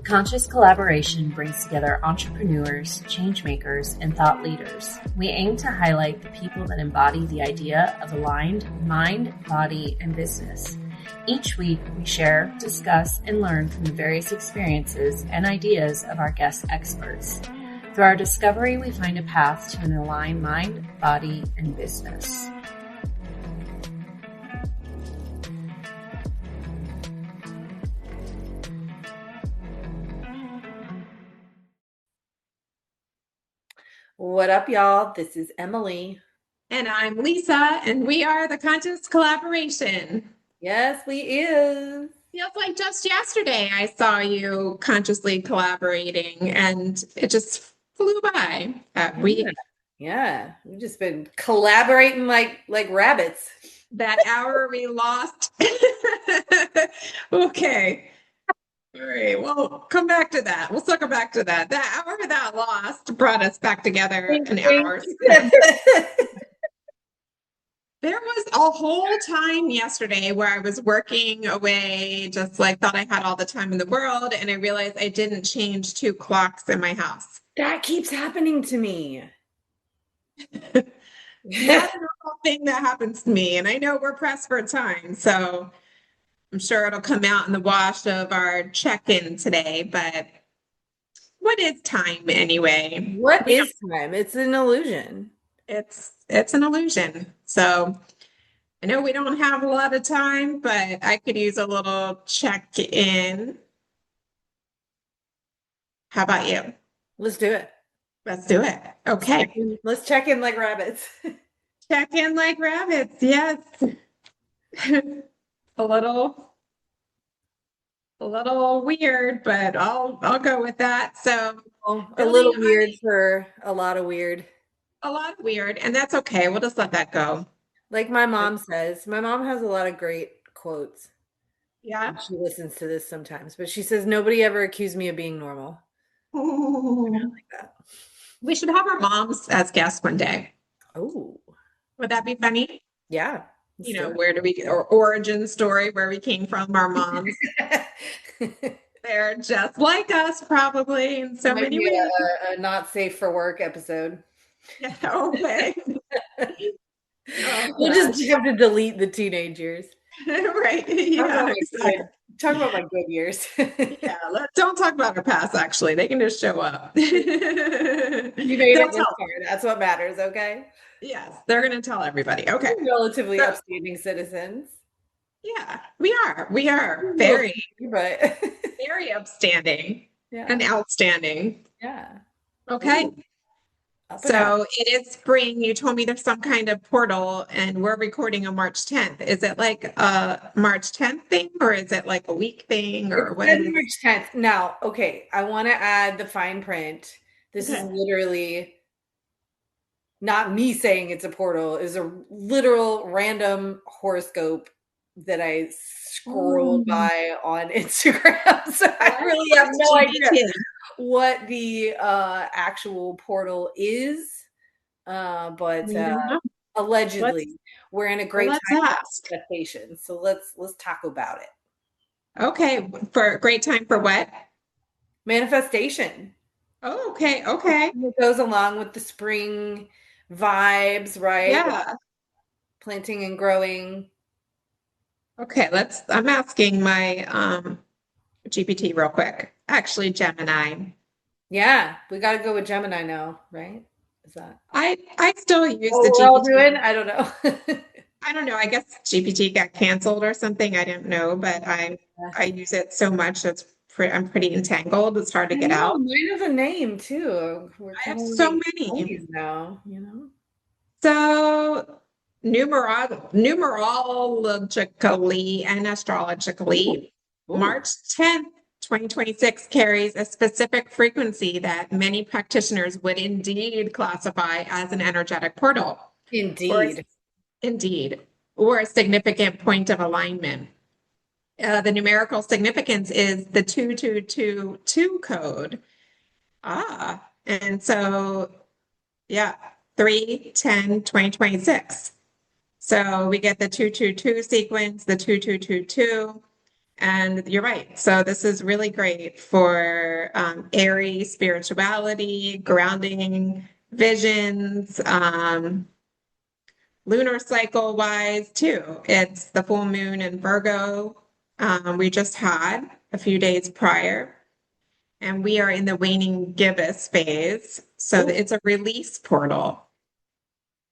Conscious collaboration brings together entrepreneurs, change makers, and thought leaders. We aim to highlight the people that embody the idea of aligned mind, body, and business. Each week, we share, discuss, and learn from the various experiences and ideas of our guest experts. Through our discovery, we find a path to an aligned mind, body, and business. What up, y'all? This is Emily. And I'm Lisa, and we are the Conscious Collaboration. Yes, we is. Feels like just yesterday I saw you consciously collaborating, and it just flew by that week. Yeah, we've just been collaborating like rabbits. That hour we lost. Okay. All right, well, come back to that. We'll circle back to that. That hour that lost brought us back together an hour. There was a whole time yesterday where I was working away, just like thought I had all the time in the world, and I realized I didn't change 2 clocks in my house. That keeps happening to me. That's a normal thing that happens to me, and I know we're pressed for time, so I'm sure it'll come out in the wash of our check-in today, but what is time anyway? What is time? It's an illusion. It's an illusion. So I know we don't have a lot of time, but I could use a little check-in. How about you? Let's do it. Let's do it. Okay. Let's check in like rabbits. Check in like rabbits, yes. A little weird, but I'll go with that. So a little weird for a lot of weird. A lot of weird, and that's okay. We'll just let that go. Like my mom says, my mom has a lot of great quotes. Yeah. She listens to this sometimes, but she says, nobody ever accused me of being normal. Oh. I like that. We should have our moms as guests one day. Oh. Would that be funny? Yeah. You know, where do we, or origin story, where we came from, our moms. They're just like us, probably, in so many ways. A not safe for work episode. Yeah, okay. We'll just have to delete the teenage years. Right. Yeah. Talk about my good years. Yeah. Don't talk about our past, actually. They can just show up. You made it this far. That's what matters, okay? Yes, they're going to tell everybody. Okay. We're relatively upstanding citizens. Yeah, we are. We are very, but very upstanding and outstanding. Yeah. Okay. So it is spring. You told me there's some kind of portal, and we're recording on March 10th. Is it like a March 10th thing, or is it like a week thing, or what? March 10th. Now, okay, I want to add the fine print. This is literally not me saying it's a portal. It's a literal random horoscope that I scrolled by on Instagram. So I really have no idea what the actual portal is, but allegedly we're in a great time of manifestation. So let's talk about it. Okay, for a great time for what? Manifestation. Oh, okay. It goes along with the spring vibes, right? Yeah. Planting and growing. Okay, I'm asking my GPT real quick. Actually, Gemini. Yeah, we got to go with Gemini now, right? Is that? I still use the GPT. All doing? I don't know. I don't know. I guess GPT got canceled or something. I don't know, but I use it so much I'm pretty entangled. It's hard to get out. Mine has a name too. I have so many now, you know. So numerologically and astrologically, March 10th, 2026 carries a specific frequency that many practitioners would indeed classify as an energetic portal. Indeed. Or a significant point of alignment. The numerical significance is the 2222 code. And so, 3/10/2026. So we get the 222 sequence, the 2222, And you're right. So this is really great for airy spirituality, grounding visions, lunar cycle wise too. It's the full moon in Virgo we just had a few days prior, and we are in the waning gibbous phase. So Ooh, it's a release portal.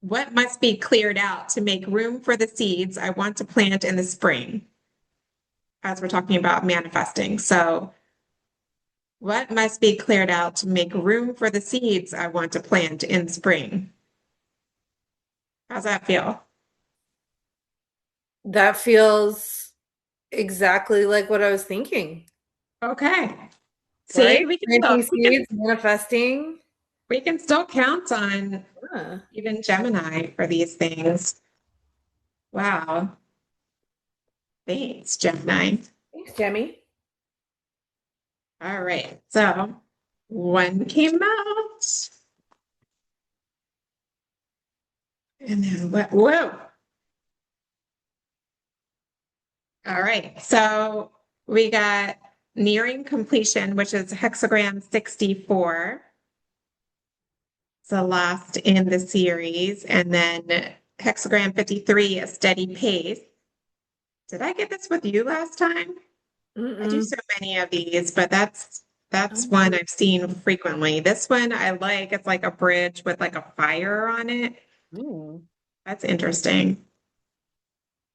What must be cleared out to make room for the seeds I want to plant in the spring? As we're talking about manifesting. So, what must be cleared out to make room for the seeds I want to plant in spring? How's that feel? that feels exactly like what I was thinking, Okay. See, right? Planting we can seeds, manifesting. we can still count on Huh. even Gemini for these things. Wow. Thanks, Gemini. Thanks, Jemmy. All right. So one came out. And then what? Whoa. All right. So we got nearing completion, which is hexagram 64. It's the last in the series. And then hexagram 53, a steady pace. Did I get this with you last time? I do Mm-mm. so many of these, but that's one I've seen frequently. This one I like. It's like a bridge with like a fire on it. Mm. That's interesting.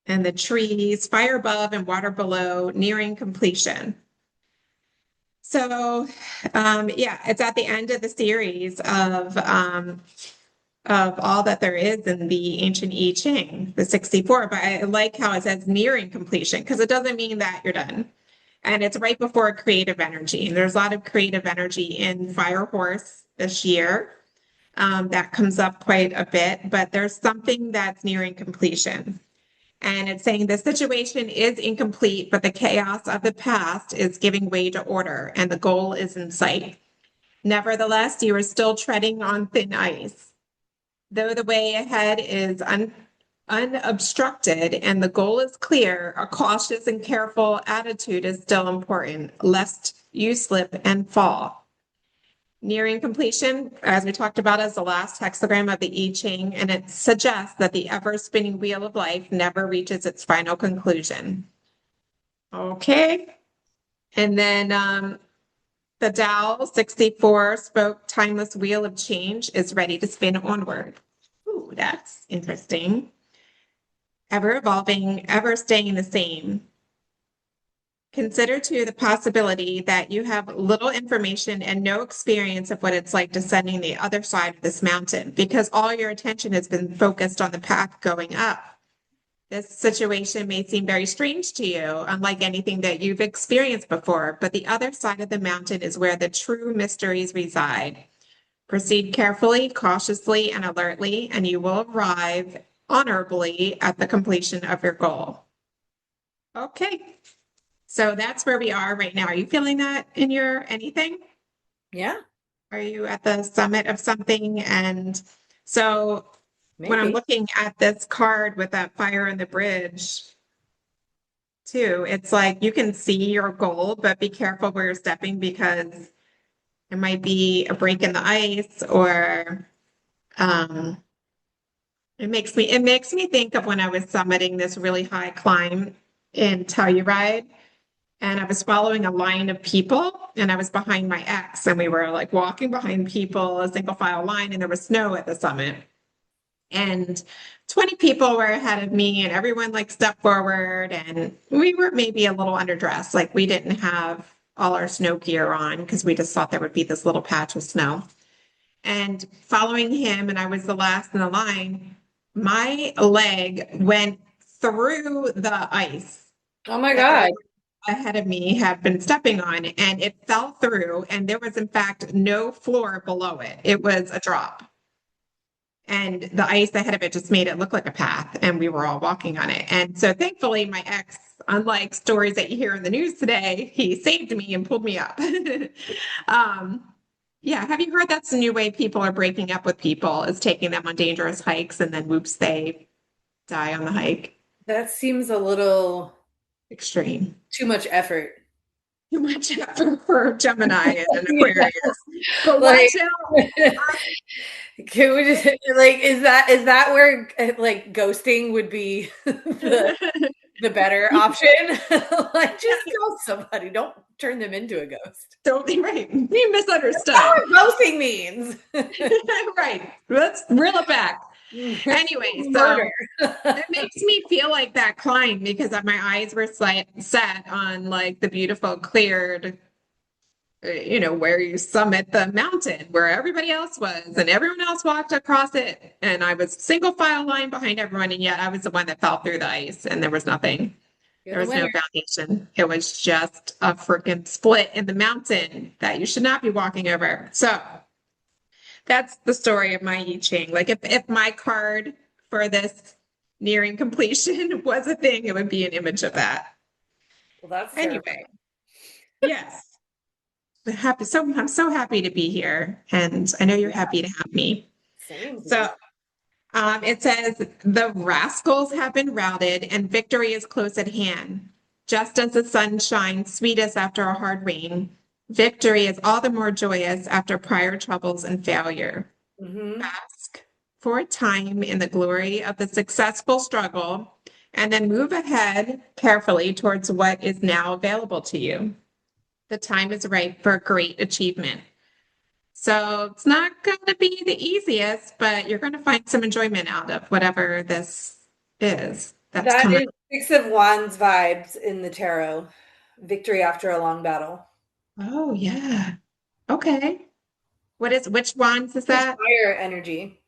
And the trees, fire above and water below, nearing completion. So, yeah, it's at the end of the series of all that there is in the ancient I Ching, the 64. But I like how it says nearing completion because it doesn't mean that you're done. And it's right before creative energy. And there's a lot of creative energy in Fire Horse this year. That comes up quite a bit, but there's something that's nearing completion. And it's saying the situation is incomplete, but the chaos of the past is giving way to order and the goal is in sight. Nevertheless, you are still treading on thin ice. Though the way ahead is unobstructed and the goal is clear, a cautious and careful attitude is still important, lest you slip and fall. Nearing completion, as we talked about, is the last hexagram of the I Ching, and it suggests that the ever spinning wheel of life never reaches its final conclusion. Okay. And then the Tao 64 spoke timeless wheel of change is ready to spin onward. Ooh, that's interesting. Ever evolving, ever staying the same. Consider too the possibility that you have little information and no experience of what it's like descending the other side of this mountain because all your attention has been focused on the path going up. This situation may seem very strange to you, unlike anything that you've experienced before, but the other side of the mountain is where the true mysteries reside. Proceed carefully, cautiously, and alertly, and you will arrive honorably at the completion of your goal. Okay. So that's where we are right now. Are you feeling that in your anything? Yeah, Are you at the summit of something? And so when I'm maybe. looking at this card with that fire in the bridge, too, it's like you can see your goal, but be careful where you're stepping because it might be a break in the ice or um, it makes me think of when I was summiting this really high climb in Telluride. And I was following a line of people, and I was behind my ex, and we were like walking behind people, a single file line, and there was snow at the summit. And 20 people were ahead of me, and everyone like stepped forward, and we were maybe a little underdressed. Like we didn't have all our snow gear on because we just thought there would be this little patch of snow. And following him, and I was the last in the line, my leg went through the ice Oh my that God. everyone ahead of me had been stepping on, and it fell through, and there was in fact no floor below it. It was a drop. And the ice ahead of it just made it look like a path, and we were all walking on it. And so thankfully, my ex, unlike stories that you hear in the news today, he saved me and pulled me up. um, yeah, have you heard that's the new way people are breaking up with people is taking them on dangerous hikes and then whoops, they die on the hike. That seems a little extreme. Too much effort. Too much effort for Gemini and an Yeah. Aquarius. But Like, watch out. can we just like is that where like ghosting would be the better option? Like just ghost somebody. Don't turn them into a ghost. Don't be right. You misunderstood. That's what ghosting means. Right. Let's reel it back. Anyway, so Murder. it makes me feel like that climb because my eyes were set on like the beautiful cleared, where you summit the mountain where everybody else was and everyone else walked across it. And I was single file line behind everyone. And yet I was the one that fell through the ice and there was nothing. You're There the was no winner. foundation. It was just a freaking split in the mountain that you should not be walking over. So that's the story of my I Ching. Like if my card for this nearing completion was a thing, it would be an image of that. Well, that's Anyway, yes. I'm so happy to be here, and I know you're happy to have me. same. So it says the rascals have been routed and victory is close at hand. Just as the sun shines sweetest after a hard rain, victory is all the more joyous after prior troubles and failure. Ask for a time in the glory of the successful struggle and then move ahead carefully towards what is now available to you. The time is right for great achievement. So it's not going to be the easiest, but you're going to find some enjoyment out of whatever this is that's That coming. is 6 of Wands vibes in the tarot. Victory after a long battle. Oh, yeah. Okay. Which wands is that? Fire energy.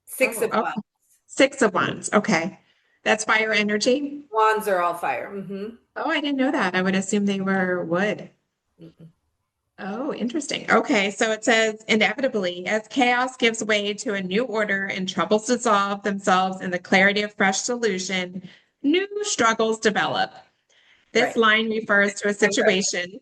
6 of Oh, Wands. 6 of wands. Okay. That's fire energy. Wands are all fire. Oh, I didn't know that. I would assume they were wood. Oh, interesting. Okay, so it says inevitably, as chaos gives way to a new order and troubles dissolve themselves in the clarity of fresh solution, new struggles develop. This Right. line refers to a situation,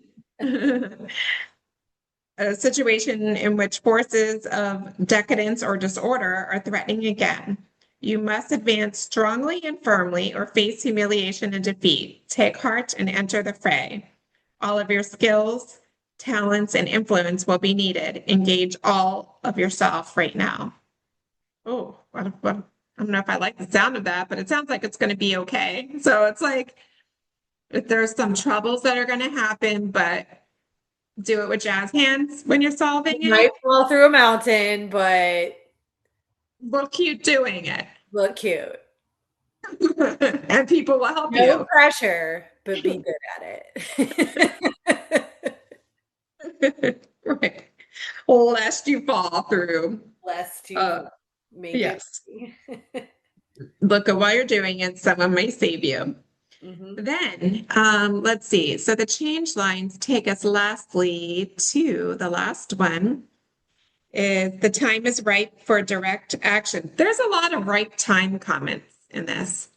a situation in which forces of decadence or disorder are threatening again. You must advance strongly and firmly or face humiliation and defeat. Take heart and enter the fray. All of your skills, talents, and influence will be needed. Engage all of yourself right now. Oh, I don't know if I like the sound of that, but it sounds like it's going to be okay. So it's like if there's some troubles that are going to happen, but do it with jazz hands when you're solving You might it. fall through a mountain, but Look cute doing it. look cute. And people will help No you. pressure, but be good at it. Right. Lest you fall through. Lest you make Yes. it. Look at while you're doing it, someone may save you. Mm-hmm. Then, let's see. So the change lines take us lastly to the last one. Is the time is ripe for direct action. There's a lot of ripe time comments in this.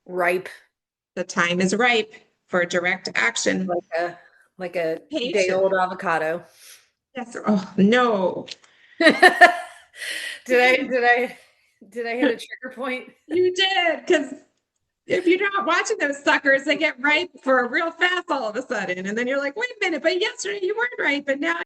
Ripe. The time is ripe for direct action. Like a Patient. day-old avocado. Yes. Oh no. Did I hit a trigger point? You did, because if you're not watching those suckers, they get ripe for real fast all of a sudden. And then you're like, wait a minute, but yesterday you weren't right, but now.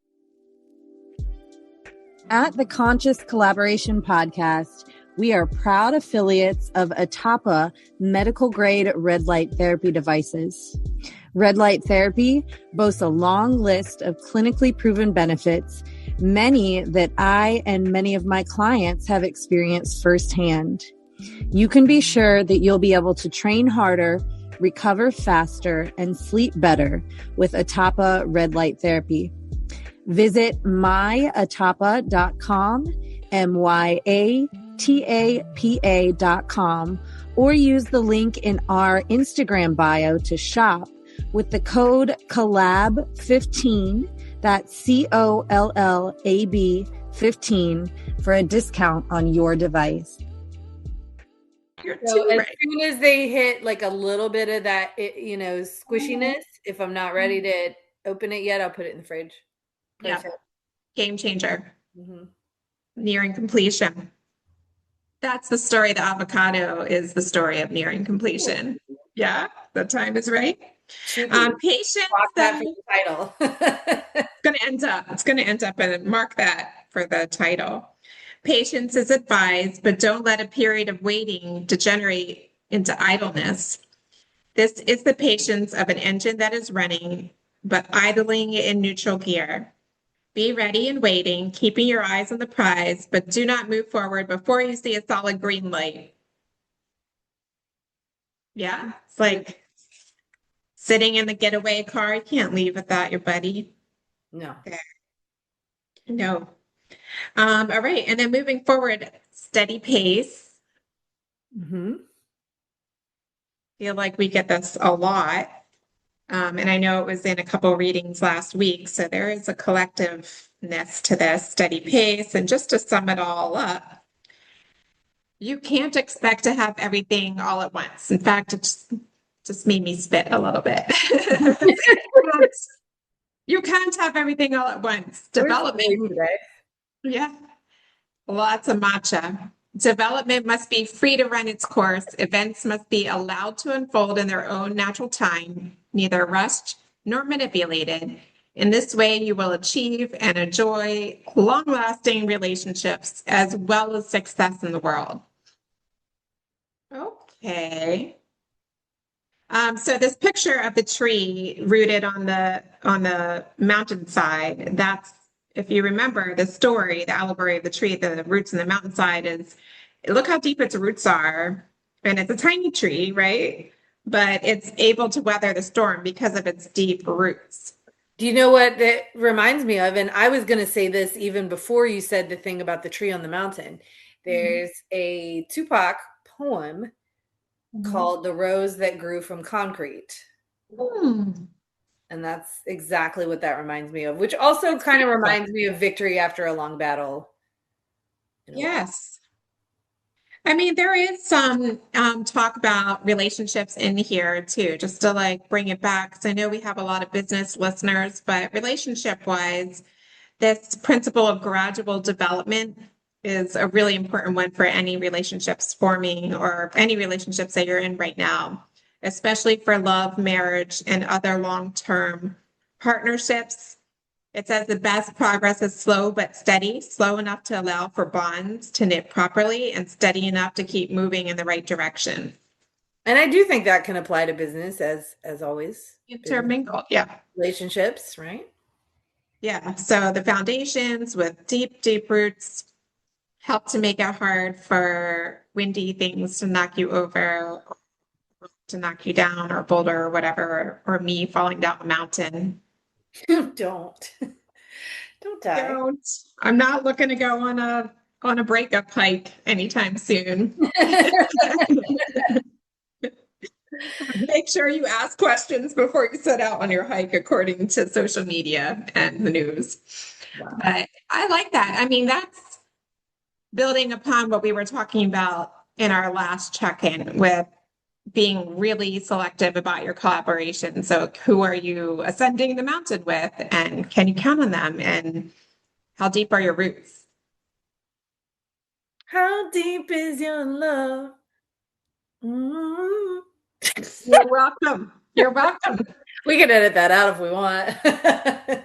At the Conscious Collaboration Podcast, we are proud affiliates of Atapa medical grade red light therapy devices. Red light therapy boasts a long list of clinically proven benefits, many that I and many of my clients have experienced firsthand. You can be sure that you'll be able to train harder, recover faster, and sleep better with Atapa red light therapy. Visit myatapa.com, myatapa.com, or use the link in our Instagram bio to shop with the code COLLAB15, that's COLLAB 15, for a discount on your device. So as soon as they hit like a little bit of that, squishiness, if I'm not ready to open it yet, I'll put it in the fridge. Yeah. Game changer. Mm-hmm. Nearing completion. That's the story. The avocado is the story of nearing completion. Yeah. the time is right. Should be. Patience. Block that for the title. It's going to end up and mark that for the title. Patience is advised, but don't let a period of waiting degenerate into idleness. This is the patience of an engine that is running, but idling in neutral gear. Be ready and waiting, keeping your eyes on the prize, but do not move forward before you see a solid green light. Yeah, it's like sitting in the getaway car. You can't leave without your buddy. No. There. No. All right. And then moving forward, steady pace. Mm-hmm. Feel like we get this a lot. And I know it was in a couple readings last week. So there is a collectiveness to this steady pace. And just to sum it all up, you can't expect to have everything all at once. In fact, it just made me spit a little bit. You can't have everything all at once. Development. Yeah. Lots of matcha. Development must be free to run its course. Events must be allowed to unfold in their own natural time, neither rushed nor manipulated. In this way, you will achieve and enjoy long-lasting relationships as well as success in the world. Okay. So this picture of the tree rooted on the mountainside, that's, if you remember the story, the allegory of the tree, the roots in the mountainside is, look how deep its roots are. And it's a tiny tree, right? But it's able to weather the storm because of its deep roots. Do you know what it reminds me of? And I was going to say this even before you said the thing about the tree on the mountain. There's a Tupac poem called The Rose That Grew from Concrete. And that's exactly what that reminds me of, which also kind of reminds me of victory after a long battle. Yes. I mean, there is some talk about relationships in here too, just to like bring it back. Because I know we have a lot of business listeners, but relationship-wise, this principle of gradual development is a really important one for any relationships forming or any relationships that you're in right now, especially for love, marriage, and other long-term partnerships. It says the best progress is slow but steady, slow enough to allow for bonds to knit properly and steady enough to keep moving in the right direction. And I do think that can apply to business as always. Intermingled, yeah. Relationships, right? Yeah, so the foundations with deep, deep roots help to make it hard for windy things to knock you over, to knock you down, or a boulder or whatever, or me falling down the mountain. Don't die. Don't. I'm not looking to go on a breakup hike anytime soon. Make sure you ask questions before you set out on your hike, according to social media and the news. Wow. But I like that. I mean, that's building upon what we were talking about in our last check-in with being really selective about your collaboration. So who are you ascending the mountain with, and can you count on them, and how deep are your roots? How deep is your love? Mm-hmm. You're welcome. You're welcome. We can edit that out if we want.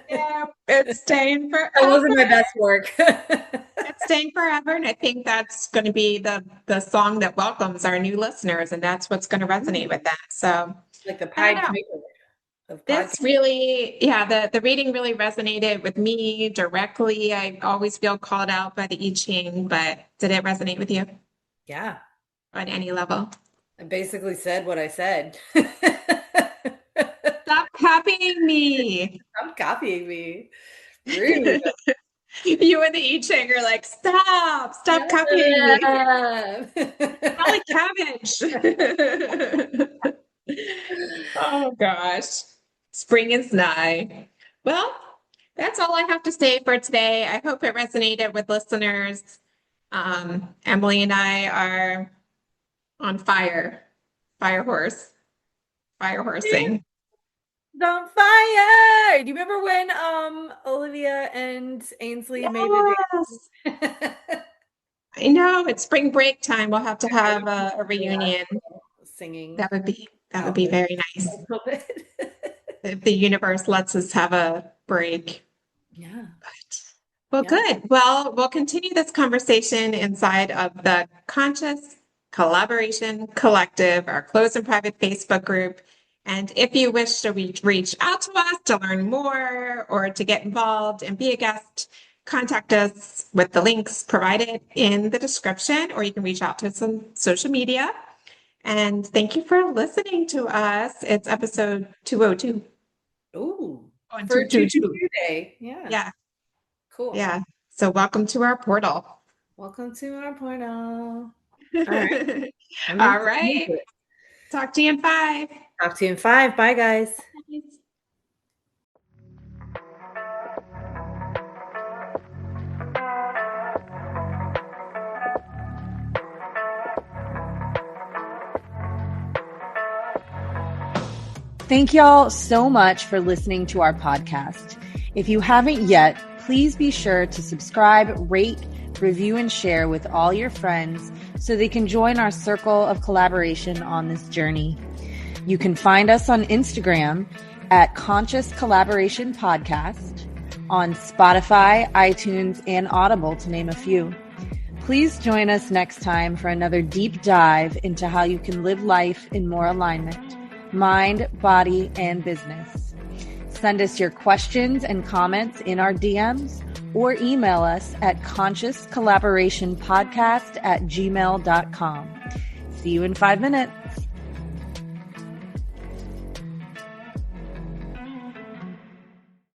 Yeah, it's staying forever. That wasn't my best work. It's staying forever, and I think that's going to be the song that welcomes our new listeners, and that's what's going to resonate with them. So, like the Pied Piper of this really, the reading really resonated with me directly. I always feel called out by the I Ching, but did it resonate with you? Yeah. On any level? I basically said what I said. Stop copying me. Stop copying me. Rude. You and the I Ching are like, stop copying me. Not like cabbage. Oh gosh. Spring is nigh. Well, that's all I have to say for today. I hope it resonated with listeners. Emily and I are on fire. Firehorsing. On fire. Do you remember when Olivia and Ainsley made it? I know, it's spring break time. We'll have to have a reunion. Singing. That would That would be very nice. If the universe lets us have a break. Yeah. Well, good. Well, we'll continue this conversation inside of the Conscious Collaboration Collective, our closed and private Facebook group. And if you wish to reach out to us to learn more or to get involved and be a guest, contact us with the links provided in the description, or you can reach out to us on social media. And thank you for listening to us. It's episode 202. Ooh. Oh, For 222 day. Yeah. Yeah. Cool. Yeah. So welcome to our portal. Welcome to our portal. All right. All right. Talk to you in 5. Talk to you in 5. Bye, guys. Thank y'all so much for listening to our podcast. If you haven't yet, please be sure to subscribe, rate, review, and share with all your friends so they can join our circle of collaboration on this journey. You can find us on Instagram at Conscious Collaboration Podcast, on Spotify, iTunes, and Audible, to name a few. Please join us next time for another deep dive into how you can live life in more alignment, mind, body, and business. Send us your questions and comments in our DMs or email us at consciouscollaborationpodcast@gmail.com. See you in 5 minutes.